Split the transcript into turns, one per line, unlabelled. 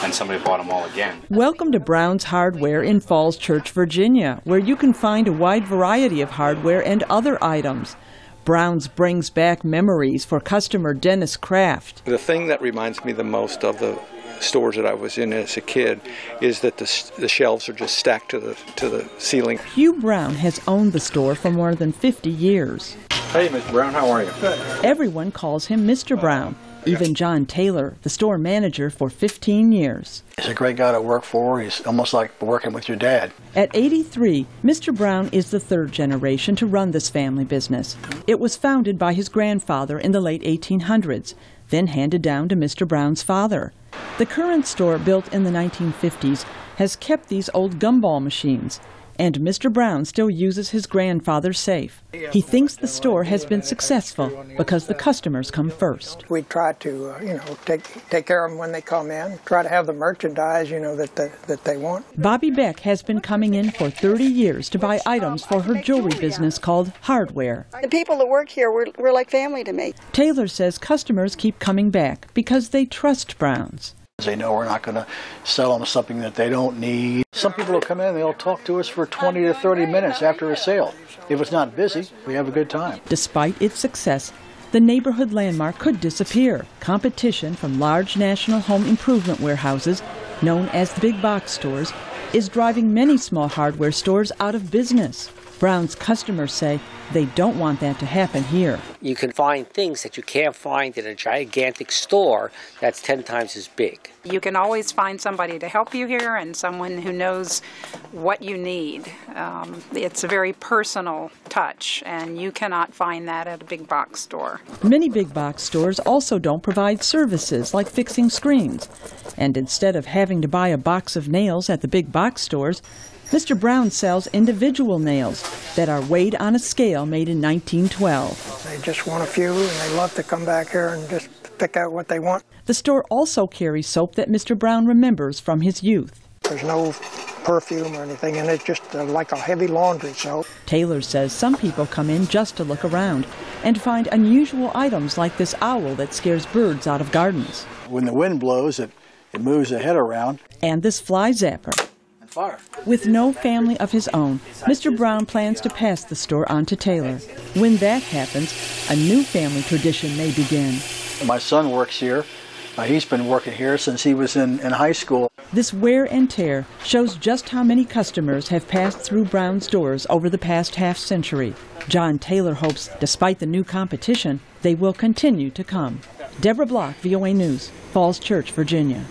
and somebody bought them all again.
Welcome to Brown's Hardware in Falls Church, Virginia, where you can find a wide variety of hardware and other items. Brown's brings back memories for customer Dennis Kraft.
The thing that reminds me the most of the stores that I was in as a kid is that the shelves are just stacked to the ceiling.
Hugh Brown has owned the store for more than 50 years.
Hey, Mr. Brown, how are you?
Everyone calls him Mr. Brown, even John Taylor, the store manager for 15 years.
He's a great guy to work for. He's almost like working with your dad.
At 83, Mr. Brown is the third generation to run this family business. It was founded by his grandfather in the late 1800s, then handed down to Mr. Brown's father. The current store, built in the 1950s, has kept these old gumball machines, and Mr. Brown still uses his grandfather's safe. He thinks the store has been successful because the customers come first.
We try to, take care of them when they come in, try to have the merchandise, that they want.
Bobby Beck has been coming in for 30 years to buy items for her jewelry business called Hardware.
The people that work here, we're like family to me.
Taylor says customers keep coming back because they trust Brown's.
They know we're not going to sell them something that they don't need. Some people will come in and they'll talk to us for 20 to 30 minutes after a sale. If it's not busy, we have a good time.
Despite its success, the neighborhood landmark could disappear. Competition from large national home improvement warehouses, known as the big box stores, is driving many small hardware stores out of business. Brown's customers say they don't want that to happen here.
You can find things that you can't find in a gigantic store that's 10 times as big.
You can always find somebody to help you here and someone who knows what you need. It's a very personal touch, and you cannot find that at a big box store.
Many big box stores also don't provide services like fixing screens. And instead of having to buy a box of nails at the big box stores, Mr. Brown sells individual nails that are weighed on a scale made in 1912.
They just want a few, and they love to come back here and just pick out what they want.
The store also carries soap that Mr. Brown remembers from his youth.
There's no perfume or anything, and it's just like a heavy laundry soap.
Taylor says some people come in just to look around and find unusual items like this owl that scares birds out of gardens.
When the wind blows, it moves the head around.
And this fly zapper.
Fire.
With no family of his own, Mr. Brown plans to pass the store on to Taylor. When that happens, a new family tradition may begin.
My son works here. He's been working here since he was in high school.
This wear and tear shows just how many customers have passed through Brown's doors over the past half-century. John Taylor hopes, despite the new competition, they will continue to come. Deborah Block, VOA News, Falls Church, Virginia.